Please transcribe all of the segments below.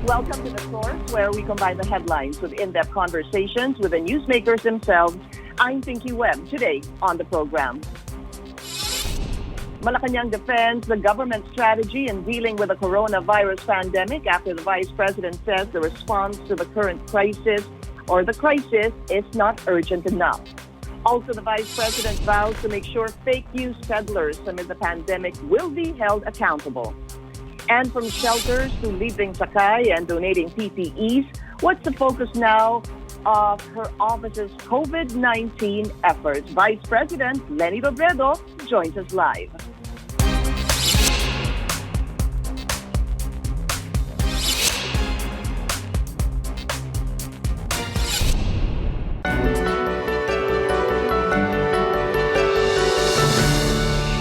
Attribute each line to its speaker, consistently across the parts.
Speaker 1: Welcome to The Source, where we combine the headlines with in-depth conversations with the newsmakers themselves. I'm Pinky Webb. Today on the program, Malacanang defends the government strategy in dealing with the coronavirus pandemic after the Vice President says the response to the current crisis is not urgent enough. Also, the Vice President vows to make sure fake news peddlers amid the pandemic will be held accountable. And from shelters to leaving Sakay and donating PPEs, what's the focus now of her office's COVID-19 efforts? Vice President Leni Robredo joins us live.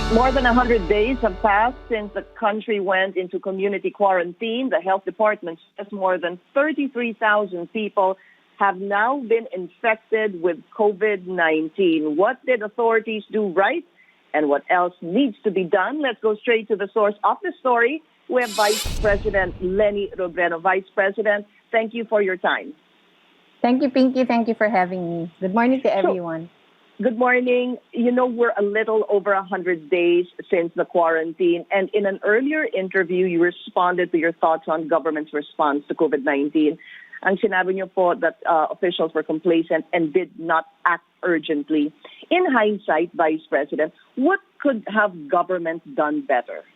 Speaker 1: More than 100 days have passed since the country went into community quarantine. The health department says more than 33,000 people have now been infected with COVID-19. What did authorities do right and what else needs to be done? Let's go straight to the source of the story with Vice President Leni Robredo. Vice President, thank you for your time.
Speaker 2: Thank you, Pinky. Thank you for having me. Good morning to everyone.
Speaker 1: Good morning. You know, we're a little over 100 days since the quarantine, and in an earlier interview, you responded to your thoughts on government's response to COVID-19. Ang sinabi niyo po that officials were complacent and did not act urgently. In hindsight, Vice President, what could have government done better?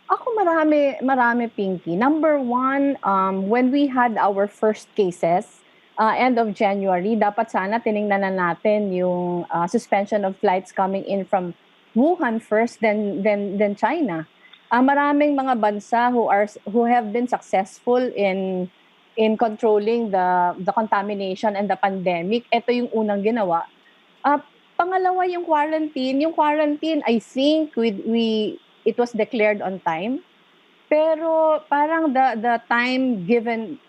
Speaker 2: Ako marami, Pinky. Number one, when we had our first cases, end of January, dapat sana tiningnan na natin yung suspension of flights coming in from Wuhan first, then China. Maraming mga bansa who have been successful in controlling the contamination and the pandemic. Ito yung unang ginawa. Pangalawa, yung quarantine. Yung quarantine, I think it was declared on time. Pero parang the time given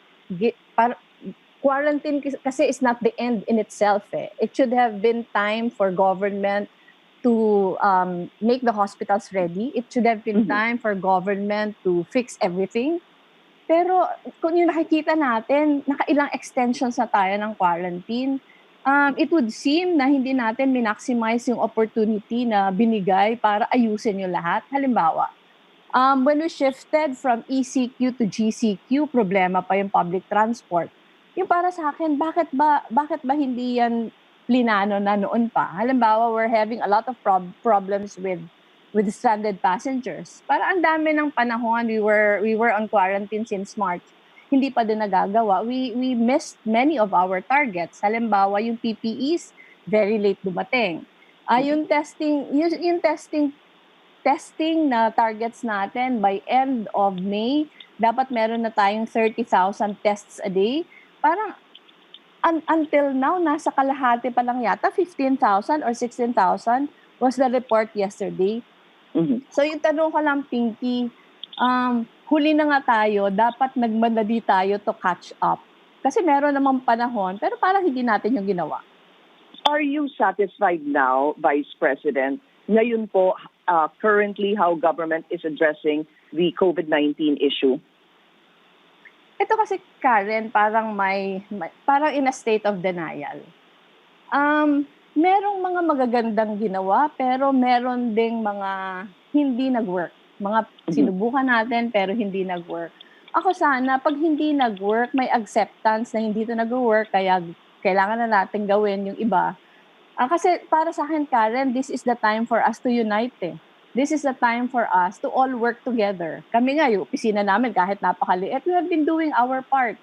Speaker 2: quarantine kasi is not the end in itself. It should have been time for government to make the hospitals ready. It should have been time for government to fix everything. Pero kung yung nakikita natin, nakailang extensions na tayo ng quarantine, it would seem na hindi natin minmaximize yung opportunity na binigay para ayusin yung lahat. Halimbawa, when we shifted from ECQ to GCQ, problema pa yung public transport. Yung para sa akin, bakit ba hindi yan plinano na noon pa? Halimbawa, we're having a lot of problems with stranded passengers. Para ang dami ng panahon, we were on quarantine since March. Hindi pa din nagagawa. We missed many of our targets. Halimbawa, yung PPEs, very late dumating. Yung testing na targets natin by end of May, dapat meron na tayong 30,000 tests a day. Parang until now, nasa kalahati pa lang yata, 15,000 or 16,000 was the report yesterday. So yung tanong ko lang, Pinky, huli na nga tayo, dapat nagmadali tayo to catch up. Kasi meron namang panahon, pero parang hindi natin yung ginawa.
Speaker 1: Are you satisfied now, Vice President, ngayon po, currently how government is addressing the COVID-19 issue?
Speaker 2: Ito kasi, Karen, parang parang in a state of denial. Merong mga magagandang ginawa, pero meron ding mga hindi nag-work. Mga sinubukan natin, pero hindi nag-work. Ako sana, pag hindi nag-work, may acceptance na hindi ito nag-work, kaya kailangan na natin gawin yung iba. Kasi para sa akin, Karen, this is the time for us to unite. This is the time for us to all work together. Kami nga, yung opisina namin, kahit napakaliit, we have been doing our part.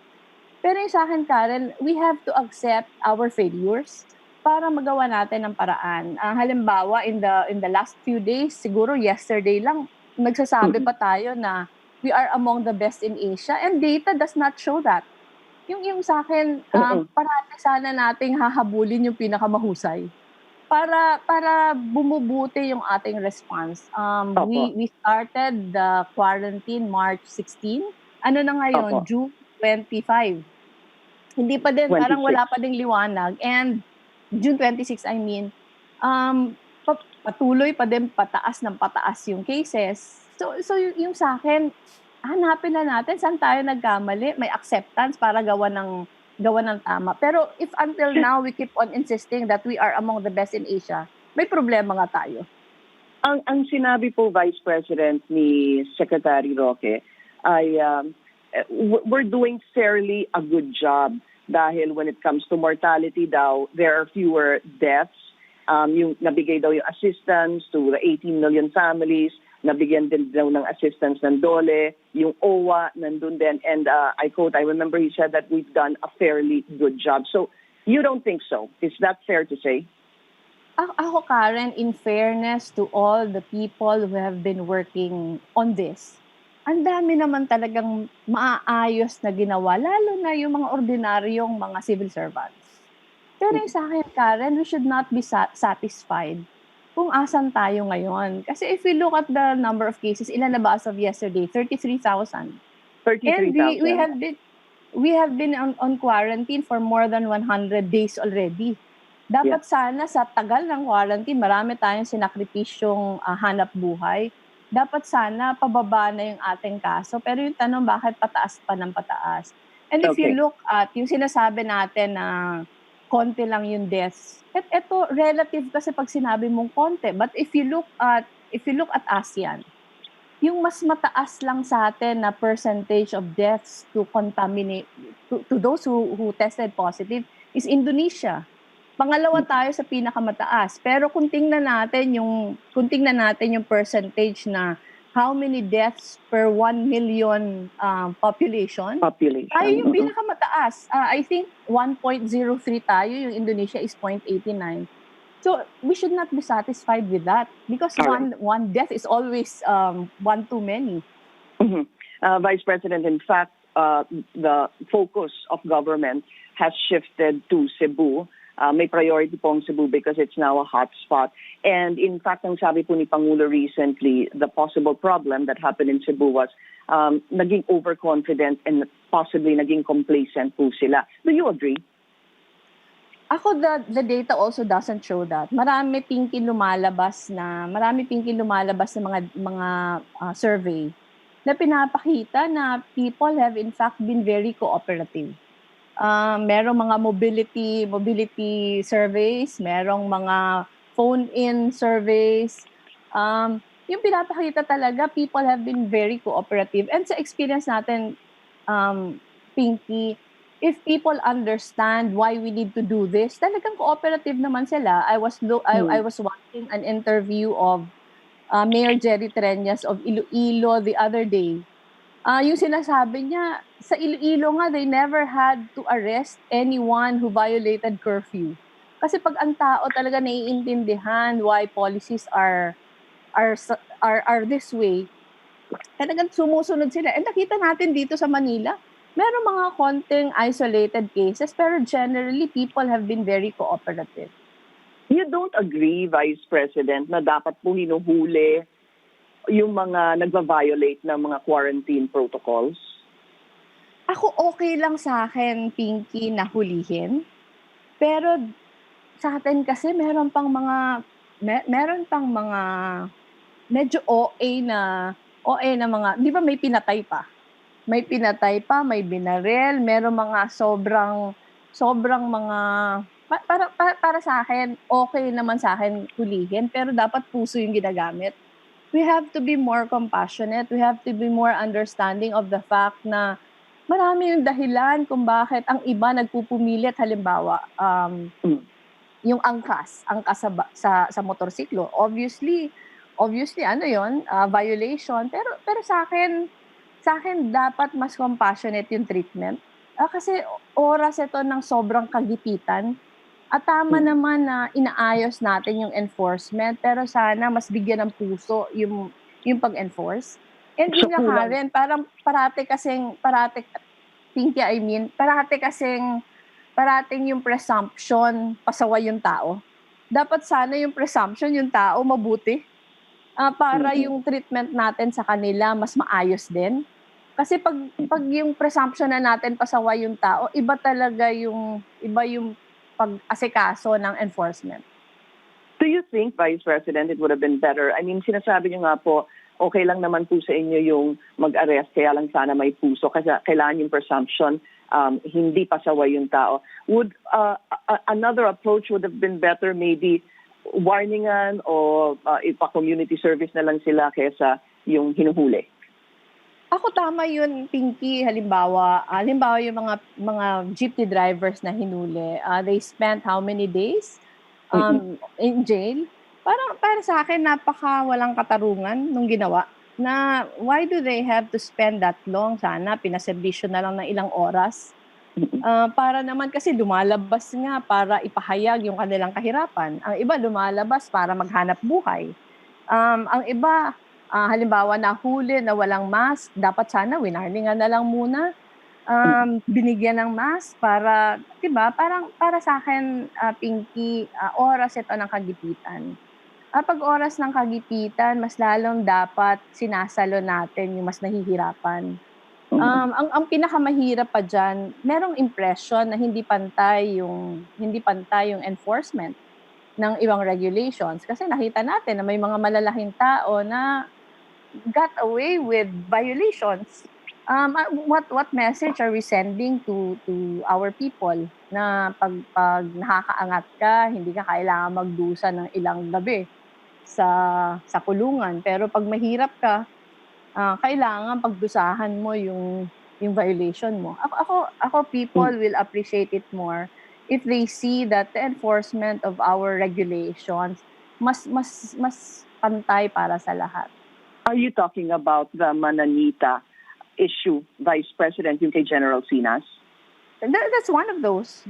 Speaker 2: Pero yung sa akin, Karen, we have to accept our failures para magawa natin ng paraan. Halimbawa, in the last few days, siguro yesterday lang, nagsasabi pa tayo na we are among the best in Asia, and data does not show that. Yung sa akin, parati sana nating hahabulin yung pinakamahusay. Para bumubuti yung ating response. We started the quarantine March 16. Ano na ngayon? June 25. Hindi pa din, 26. Parang wala pa ding liwanag. And June 26, I mean, patuloy pa din pataas ng pataas yung cases. So yung sa akin, hanapin na natin saan tayo nagkamali, may acceptance para gawa ng tama. Pero if until now we keep on insisting that we are among the best in Asia, may problema nga tayo.
Speaker 1: Ang sinabi po Vice President ni Secretary Roque ay we're doing fairly a good job dahil when it comes to mortality daw, there are fewer deaths. Yung nabigay daw yung assistance to the 18 million families, nabigyan din daw ng assistance ng DOLE, yung OWA nandun din, and I quote, I remember he said that we've done a fairly good job. So you don't think so? Is that fair to say?
Speaker 2: Ako, Karen, in fairness to all the people who have been working on this, ang dami naman talagang maaayos na ginawa, lalo na yung mga ordinaryong mga civil servants. Pero yung sa akin, Karen, we should not be satisfied kung asan tayo ngayon. Kasi if we look at the number of cases, ilan na ba as of yesterday? 33,000.
Speaker 1: 33,000.
Speaker 2: And we have been on quarantine for more than 100 days already. Dapat sana sa tagal ng quarantine, marami tayong sinakripisyong hanap buhay. Dapat sana pababa na yung ating kaso. Pero yung tanong, bakit pataas pa ng pataas? And if you look at yung sinasabi natin na konti lang yung deaths, ito relative kasi pag sinabi mong konti. But if you look at ASEAN, yung mas mataas lang sa atin na percentage of deaths to contaminate to those who tested positive is Indonesia. Pangalawa tayo sa pinakamataas. Pero kung tingnan natin yung percentage na how many deaths per 1 million population, tayo yung pinakamataas. I think 1.03 tayo, yung Indonesia is 0.89. So we should not be satisfied with that because one death is always one too many.
Speaker 1: Vice President, in fact, the focus of government has shifted to Cebu. May priority po ang Cebu because it's now a hot spot. And in fact, ang sabi po ni Pangulo recently, the possible problem that happened in Cebu was naging overconfident and possibly naging complacent po sila. Do you agree?
Speaker 2: Ako, the data also doesn't show that. Marami pinky lumalabas na mga survey na pinapakita na people have in fact been very cooperative. Merong mga mobility surveys, merong mga phone-in surveys. Yung pinapakita talaga, people have been very cooperative. And sa experience natin, Pinky, if people understand why we need to do this, talagang cooperative naman sila. I was watching an interview of Mayor Jerry Treñas of Iloilo the other day. Yung sinasabi niya, sa Iloilo nga, they never had to arrest anyone who violated curfew. Kasi pag ang tao talaga naiintindihan why policies are this way, talagang sumusunod sila. And nakita natin dito sa Manila, meron mga konting isolated cases, pero generally, people have been very cooperative.
Speaker 1: You don't agree, Vice President, na dapat po hinuhuli yung mga nagva-violate ng mga quarantine protocols?
Speaker 2: Ako okay lang sa akin, Pinky, na hulihin. Pero sa atin kasi meron pang mga medyo OA na mga, di ba may pinatay pa? May binarel, meron mga sobrang mga, para sa akin, okay naman sa akin hulihin, pero dapat puso yung ginagamit. We have to be more compassionate. We have to be more understanding of the fact na marami yung dahilan kung bakit ang iba nagpupumilit. Halimbawa, yung angkas sa motorsiklo. Obviously, violation. Pero sa akin dapat mas compassionate yung treatment. Kasi oras ito ng sobrang kagipitan. At tama naman na inaayos natin yung enforcement, pero sana mas bigyan ng puso yung pag-enforce. And yun nga, Karen, parang parating yung presumption pasaway yung tao. Dapat sana yung presumption yung tao mabuti. Para yung treatment natin sa kanila mas maayos din. Kasi pag yung presumption na natin pasaway yung tao, iba yung pag-asikaso ng enforcement.
Speaker 1: Do you think, Vice President, it would have been better? I mean, sinasabi niyo nga po, okay lang naman po sa inyo yung mag-arrest, kaya lang sana may puso kasi kailangan yung presumption hindi pasaway yung tao. Would another approach would have been better, maybe warningan o ipa-community service na lang sila kaysa yung hinuhuli?
Speaker 2: Ako tama yun, Pinky. Halimbawa yung mga jeepney drivers na hinuli, they spent how many days in jail? Para sa akin, napaka walang katarungan nung ginawa. Na why do they have to spend that long? Sana pinaserbisyo na lang ng ilang oras. Para naman kasi lumalabas nga para ipahayag yung kanilang kahirapan. Ang iba lumalabas para maghanap buhay. Ang iba, halimbawa nahuli na walang mask, dapat sana winarningan na lang muna. Binigyan ng mask para, 'di ba? Parang para sa akin, Pinky, oras ito ng kagipitan. Pag oras ng kagipitan, mas lalong dapat sinasalo natin yung mas nahihirapan. Ang pinakamahirap pa diyan, merong impression na hindi pantay yung enforcement ng ibang regulations. Kasi nakita natin na may mga malalaking tao na got away with violations. What message are we sending to our people na pag nakakaangat ka, hindi ka kailangan magdusa ng ilang gabi sa kulungan. Pero pag mahirap ka, kailangan pagdusahan mo yung violation mo. Ako people will appreciate it more if they see that the enforcement of our regulations mas pantay para sa lahat.
Speaker 1: Are you talking about the Mananita issue, Vice President, yung kay General Sinas?
Speaker 2: That's one of those.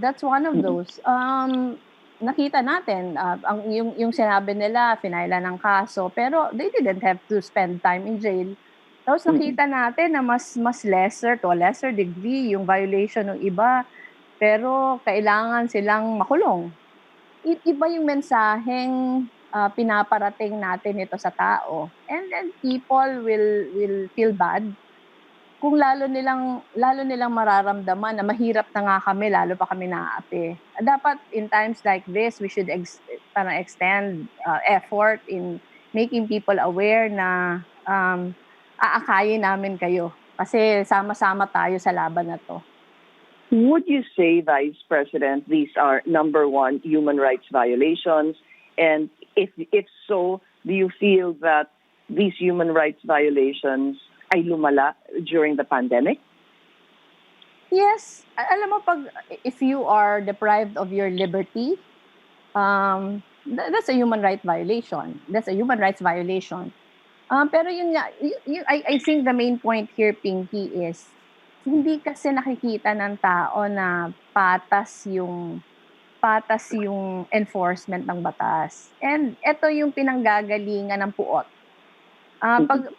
Speaker 2: Nakita natin yung sinabi nila, finaila ng kaso, pero they didn't have to spend time in jail. Tapos nakita natin na mas lesser to a lesser degree yung violation ng iba, pero kailangan silang makulong. Iba yung mensaheng pinaparating natin ito sa tao. And then people will feel bad kung lalo nilang mararamdaman na mahirap na nga kami, lalo pa kami naaapi. Dapat in times like this, we should extend effort in making people aware na aakayin namin kayo. Kasi sama-sama tayo sa laban na to.
Speaker 1: Would you say, Vice President, these are number one human rights violations? And if so, do you feel that these human rights violations ay lumala during the pandemic?
Speaker 2: Yes. Alam mo, if you are deprived of your liberty, that's a human rights violation. Pero yun nga, I think the main point here, Pinky, is hindi kasi nakikita ng tao na patas yung enforcement ng batas. And ito yung pinanggagalingan ng puot.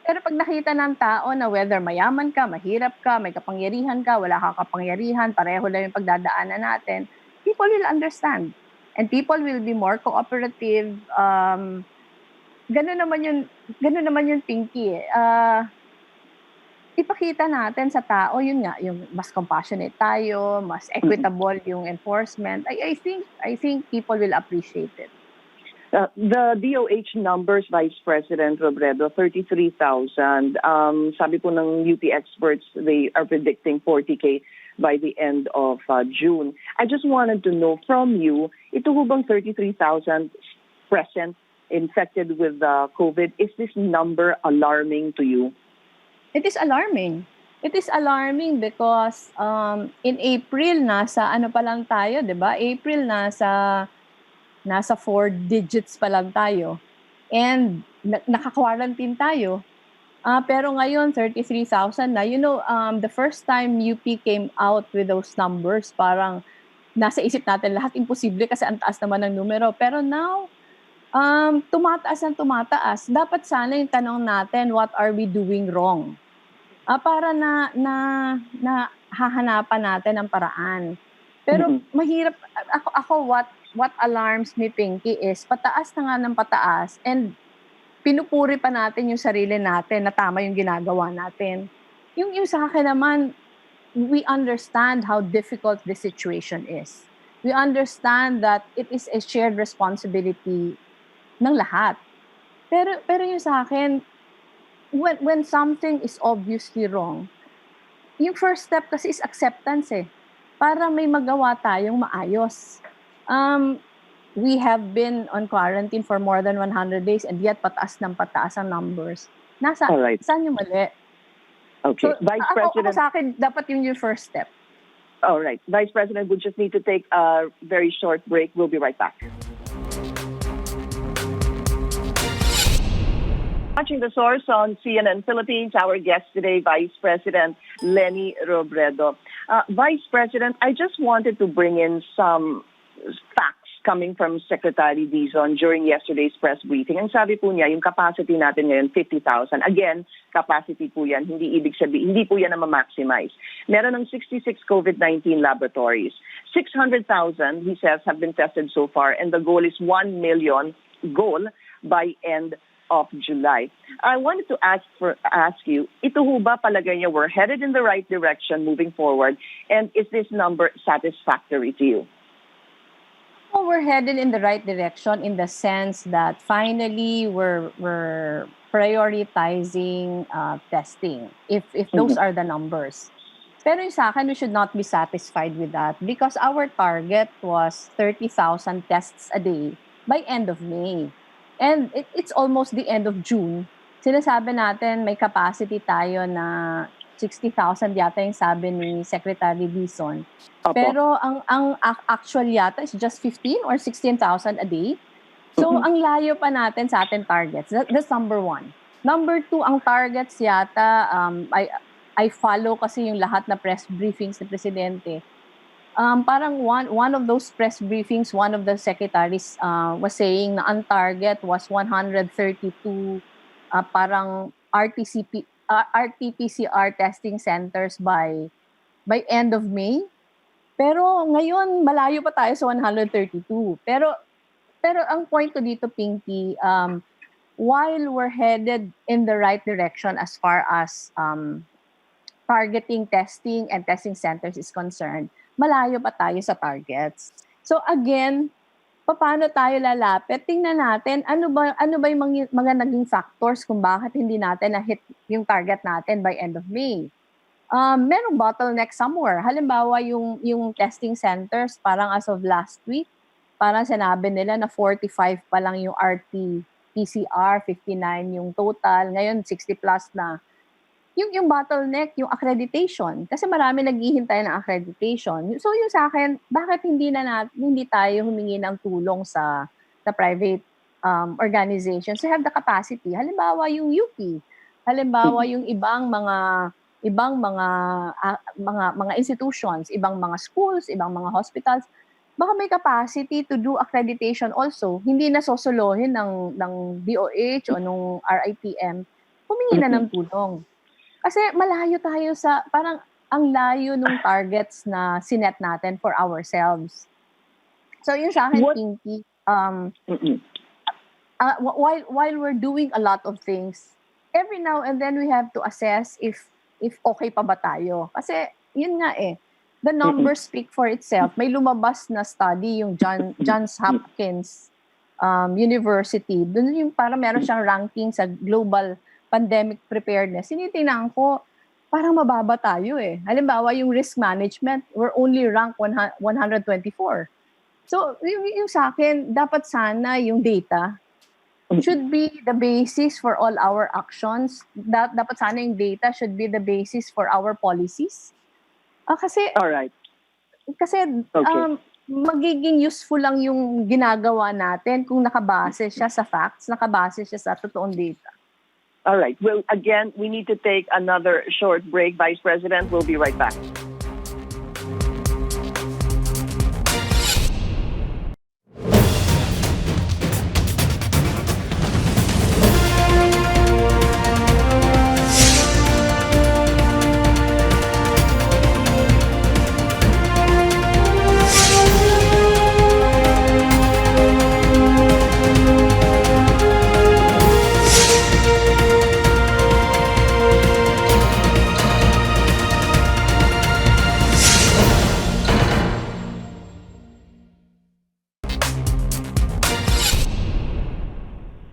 Speaker 2: Pero pag nakita ng tao na whether mayaman ka, mahirap ka, may kapangyarihan ka, wala kang kapangyarihan, pareho lang yung pagdadaanan natin, people will understand. And people will be more cooperative. Ganun naman yun, Pinky. Ipakita natin sa tao, yun nga, yung mas compassionate tayo, mas equitable yung enforcement. I think people will appreciate it.
Speaker 1: The DOH numbers, Vice President Robredo, 33,000. Sabi po ng UP experts, they are predicting 40K by the end of June. I just wanted to know from you, ito ho bang 33,000 present infected with COVID? Is this number alarming to you?
Speaker 2: It is alarming. It is alarming because in April, nasa ano pa lang tayo, di ba? April, nasa 4 digits pa lang tayo. And naka-quarantine tayo. Pero ngayon, 33,000 na. You know, the first time UP came out with those numbers, parang nasa isip natin lahat imposible kasi ang taas naman ng numero. Pero now, tumataas. Dapat sana yung tanong natin, what are we doing wrong? Para na hahanapan natin ang paraan. Pero mahirap, ako what alarms me, Pinky, is pataas na nga ng pataas and pinupuri pa natin yung sarili natin na tama yung ginagawa natin. Yung sa akin naman, we understand how difficult this situation is. We understand that it is a shared responsibility ng lahat. Pero yung sa akin, when something is obviously wrong, yung first step kasi is acceptance eh. Para may magawa tayong maayos. We have been on quarantine for more than 100 days and yet pataas ng pataas ang numbers.
Speaker 1: Alright.
Speaker 2: Saan yung mali?
Speaker 1: Okay.
Speaker 2: So,
Speaker 1: Vice
Speaker 2: ako
Speaker 1: President.
Speaker 2: sa akin, dapat yun yung first step.
Speaker 1: All right. Vice President, we just need to take a very short break. We'll be right back. Watching The Source on CNN Philippines, our guest today, Vice President Leni Robredo. Vice President, I just wanted to bring in some facts coming from Secretary Dizon during yesterday's press briefing. Ang sabi po niya, yung capacity natin ngayon, 50,000. Again, capacity po yan. Hindi ibig sabihin, hindi po yan na ma-maximize. Meron ng 66 COVID-19 laboratories. 600,000, he says, have been tested so far, and the goal is 1 million goal by end of July. I wanted to ask you, ito ho ba palagay niyo we're headed in the right direction moving forward, and is this number satisfactory to you?
Speaker 2: Well, we're headed in the right direction in the sense that finally we're prioritizing testing if those are the numbers. Pero yung sa akin, we should not be satisfied with that because our target was 30,000 tests a day by end of May. And it's almost the end of June. Sinasabi natin may capacity tayo na 60,000 yata yung sabi ni Secretary Dizon. Pero ang actual yata is just 15 or 16,000 a day. So ang layo pa natin sa ating targets. That's number one. Number two, ang targets yata, I follow kasi yung lahat na press briefings ni Presidente. Parang one of those press briefings, one of the secretaries was saying na ang target was 132 parang RT-PCR testing centers by end of May. Pero ngayon, malayo pa tayo sa 132. Pero ang point ko dito, Pinky, while we're headed in the right direction as far as targeting testing and testing centers is concerned, malayo pa tayo sa targets. So again, paano tayo lalapit? Tingnan natin ano ba yung mga naging factors kung bakit hindi natin na-hit yung target natin by end of May. Merong bottleneck somewhere. Halimbawa, yung testing centers, parang as of last week, parang sinabi nila na 45 pa lang yung RT-PCR, 59 yung total. Ngayon, 60 plus na. Yung bottleneck, yung accreditation. Kasi marami naghihintay ng accreditation. So yung sa akin, bakit hindi tayo humingi ng tulong sa private organizations to have the capacity? Halimbawa yung UP. Halimbawa yung ibang mga institutions, ibang mga schools, ibang mga hospitals, baka may capacity to do accreditation also. Hindi na sosolohin ng DOH o nung RITM. Humingi na ng tulong. Kasi malayo tayo sa, parang ang layo ng targets na sinet natin for ourselves. So yun sa akin, Pinky, while we're doing a lot of things, every now and then we have to assess if okay pa ba tayo. Kasi yun nga the numbers speak for itself. May lumabas na study, yung Johns Hopkins University. Doon yung parang meron siyang ranking sa global pandemic preparedness. Sinitingnan ko, parang mababa tayo Halimbawa, yung risk management, we're only ranked 124. So, yung sa akin, dapat sana yung data should be the basis for all our actions. Dapat sana yung data should be the basis for our policies. Kasi,
Speaker 1: alright.
Speaker 2: Kasi, magiging useful lang yung ginagawa natin kung nakabase siya sa facts, nakabase siya sa totoong data.
Speaker 1: All right. Well, again, we need to take another short break. Vice President, we'll be right back.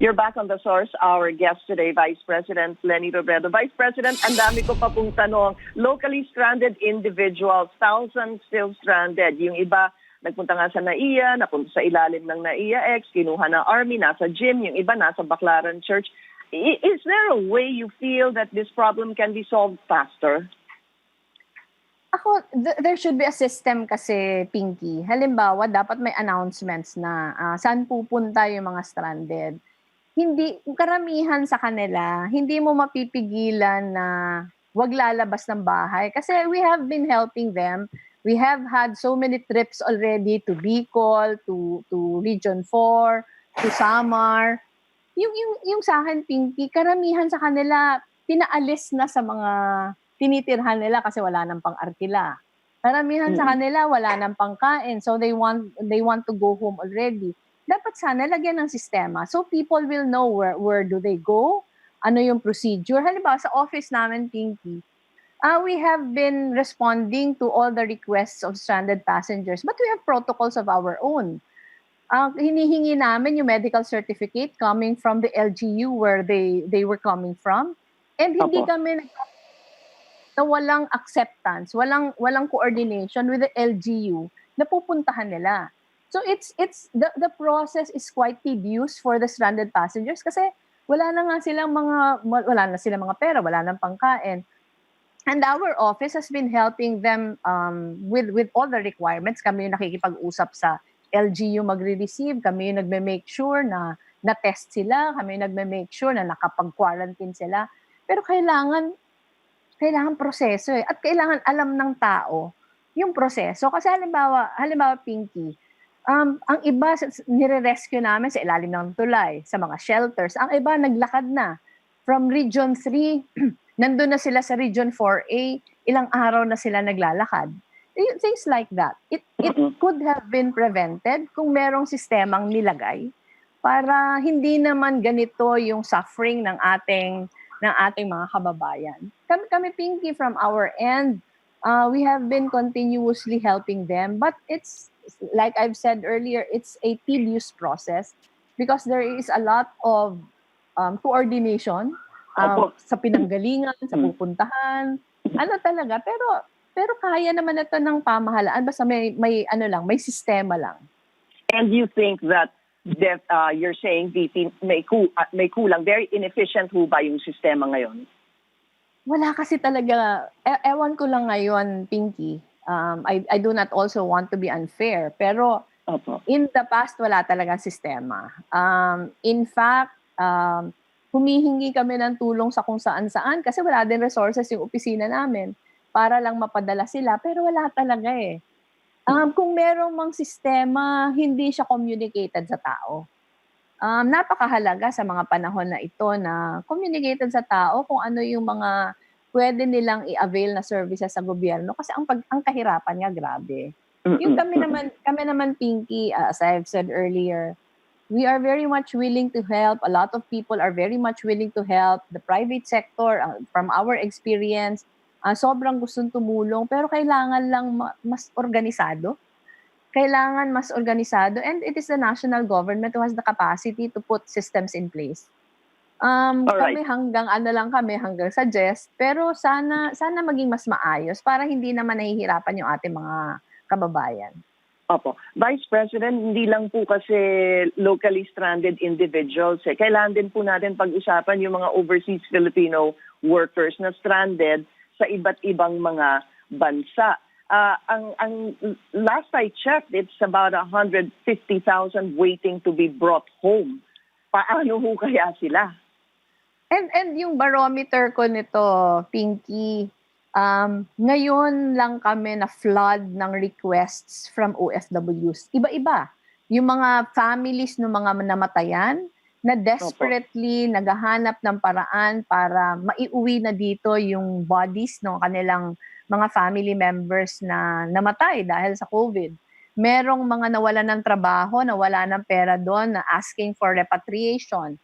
Speaker 1: You're back on The Source. Our guest today, Vice President Leni Robredo. Vice President, ang dami ko pa pong tanong. Locally stranded individuals, thousands still stranded. Yung iba, nagpunta nga sa NAIA, napunta sa ilalim ng NAIA X, kinuha ng Army, nasa gym, yung iba nasa Baclaran Church. Is there a way you feel that this problem can be solved faster?
Speaker 2: Ako, there should be a system kasi, Pinky. Halimbawa, dapat may announcements na saan pupunta yung mga stranded. Hindi, karamihan sa kanila, hindi mo mapipigilan na wag lalabas ng bahay. Kasi we have been helping them. We have had so many trips already to Bicol, to Region 4, to Samar. Yung sa akin, Pinky, karamihan sa kanila, pinaalis na sa mga tinitirhan nila kasi wala nang pang-arkila. Karamihan sa kanila, wala nang pangkain. So they want to go home already. Dapat sana lagyan ng sistema so people will know where do they go, ano yung procedure. Halimbawa, sa office namin, Pinky, we have been responding to all the requests of stranded passengers, but we have protocols of our own. Hinihingi namin yung medical certificate coming from the LGU where they were coming from. And hindi kami na walang acceptance, walang coordination with the LGU na pupuntahan nila. So it's the process is quite tedious for the stranded passengers kasi wala na silang mga pera, wala nang pangkain. And our office has been helping them with all the requirements. Kami yung nakikipag-usap sa LGU magre-receive, kami yung nagme-make sure na na-test sila, kami yung nagme-make sure na nakapag-quarantine sila. Pero kailangan proseso at kailangan alam ng tao yung proseso. Kasi halimbawa Pinky, ang iba nire-rescue namin sa ilalim ng tulay, sa mga shelters. Ang iba naglakad na. From Region 3, nandun na sila sa Region 4A, ilang araw na sila naglalakad. Things like that. It could have been prevented kung merong sistemang nilagay para hindi naman ganito yung suffering ng ating mga kababayan. Kami Pinky, from our end, we have been continuously helping them, but it's like I've said earlier, it's a tedious process because there is a lot of coordination sa pinanggalingan, sa pupuntahan. Ano talaga, pero kaya naman ito ng pamahalaan basta may sistema lang.
Speaker 1: And you think that you're saying VP may kulang, very inefficient ho ba yung sistema ngayon?
Speaker 2: Wala kasi talaga, ewan ko lang ngayon, Pinky. I do not also want to be unfair, pero in the past, wala talagang sistema. In fact, humihingi kami ng tulong sa kung saan-saan kasi wala din resources yung opisina namin para lang mapadala sila, pero wala talaga eh. Kung merong mang sistema, hindi siya communicated sa tao. Napakahalaga sa mga panahon na ito na communicated sa tao kung ano yung mga pwede nilang i-avail na services sa gobyerno kasi ang kahirapan nga grabe. Yung kami naman Pinky, as I've said earlier, we are very much willing to help. A lot of people are very much willing to help. The private sector, from our experience, sobrang gustong tumulong pero kailangan lang mas organisado. And it is the national government who has the capacity to put systems in place. Kami hanggang suggest, pero sana maging mas maayos para hindi naman nahihirapan yung ating mga kababayan.
Speaker 1: Opo. Vice President, hindi lang po kasi locally stranded individuals. Kailangan din po natin pag-usapan yung mga overseas Filipino workers na stranded sa iba't ibang mga bansa. Ang last I checked, it's about 150,000 waiting to be brought home. Paano ho kaya sila?
Speaker 2: And yung barometer ko nito, Pinky, ngayon lang kami na flood ng requests from OFWs. Iba-iba. Yung mga families ng mga namatayan na desperately naghahanap ng paraan para maiuwi na dito yung bodies ng kanilang mga family members na namatay dahil sa COVID. Merong mga nawalan ng trabaho, nawala ng pera doon na asking for repatriation.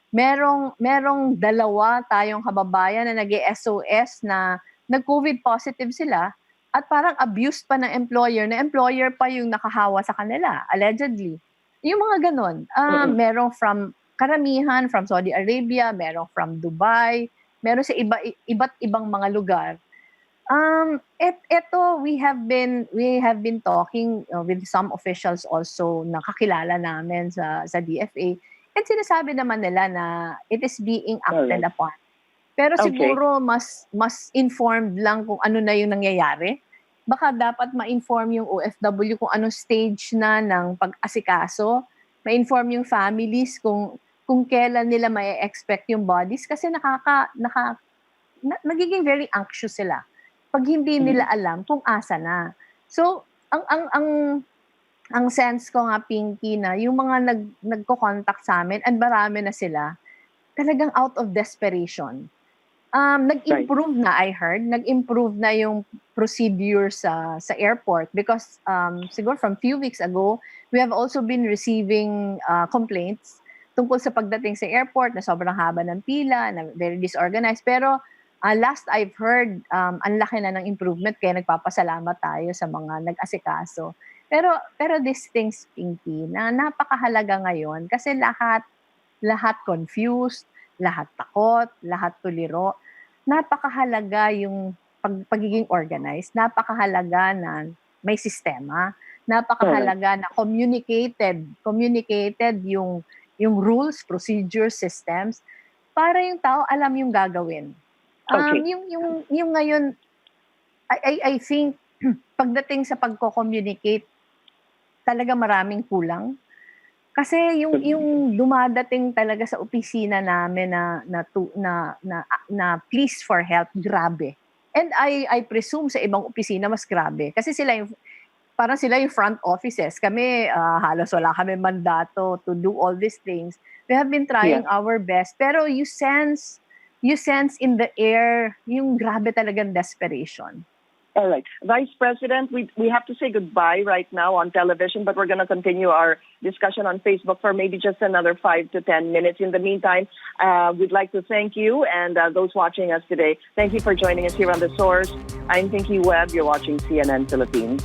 Speaker 2: Merong dalawa tayong kababayan na nag-SOS na nag-COVID positive sila at parang abused pa ng employer, na employer pa yung nakahawa sa kanila, allegedly. Yung mga ganon. Merong from karamihan from Saudi Arabia, meron from Dubai, meron sa iba't ibang mga lugar. Ito we have been talking with some officials also na kakilala namin sa DFA, and sinasabi naman nila na it is being acted upon. Pero siguro mas informed lang kung ano na yung nangyayari. Baka dapat ma-inform yung OFW kung anong stage na ng pag-asikaso, ma-inform yung families kung kailan nila mai-expect yung bodies, kasi nagiging very anxious sila pag hindi nila alam kung asa na. So, ang sense ko nga, Pinky, na yung mga nagko-contact sa amin, and marami na sila, talagang out of desperation. Nag-improve na, I heard. Nag-improve na yung procedure sa airport because siguro from few weeks ago, we have also been receiving complaints tungkol sa pagdating sa airport na sobrang haba ng pila, na very disorganized. Pero last I've heard, ang laki na ng improvement, kaya nagpapasalamat tayo sa mga nag-asikaso. Pero these things, Pinky, na napakahalaga ngayon kasi lahat confused, lahat takot, lahat tuliro. Napakahalaga yung pagiging organized, napakahalaga na may sistema, napakahalaga na communicated yung rules, procedures, systems, para yung tao alam yung gagawin. Yung ngayon, I think, pagdating sa pagko-communicate, talaga maraming kulang. Kasi yung dumadating talaga sa opisina namin na please for help, grabe. And I presume sa ibang opisina mas grabe. Kasi parang sila yung front offices. Kami, halos wala kami mandato to do all these things. We have been trying our best. Pero you sense in the air yung grabe talagang desperation.
Speaker 1: All right. Vice President, we have to say goodbye right now on television, but we're going to continue our discussion on Facebook for maybe just another 5 to 10 minutes. In the meantime, we'd like to thank you and those watching us today. Thank you for joining us here on The Source. I'm Pinky Webb. You're watching CNN Philippines.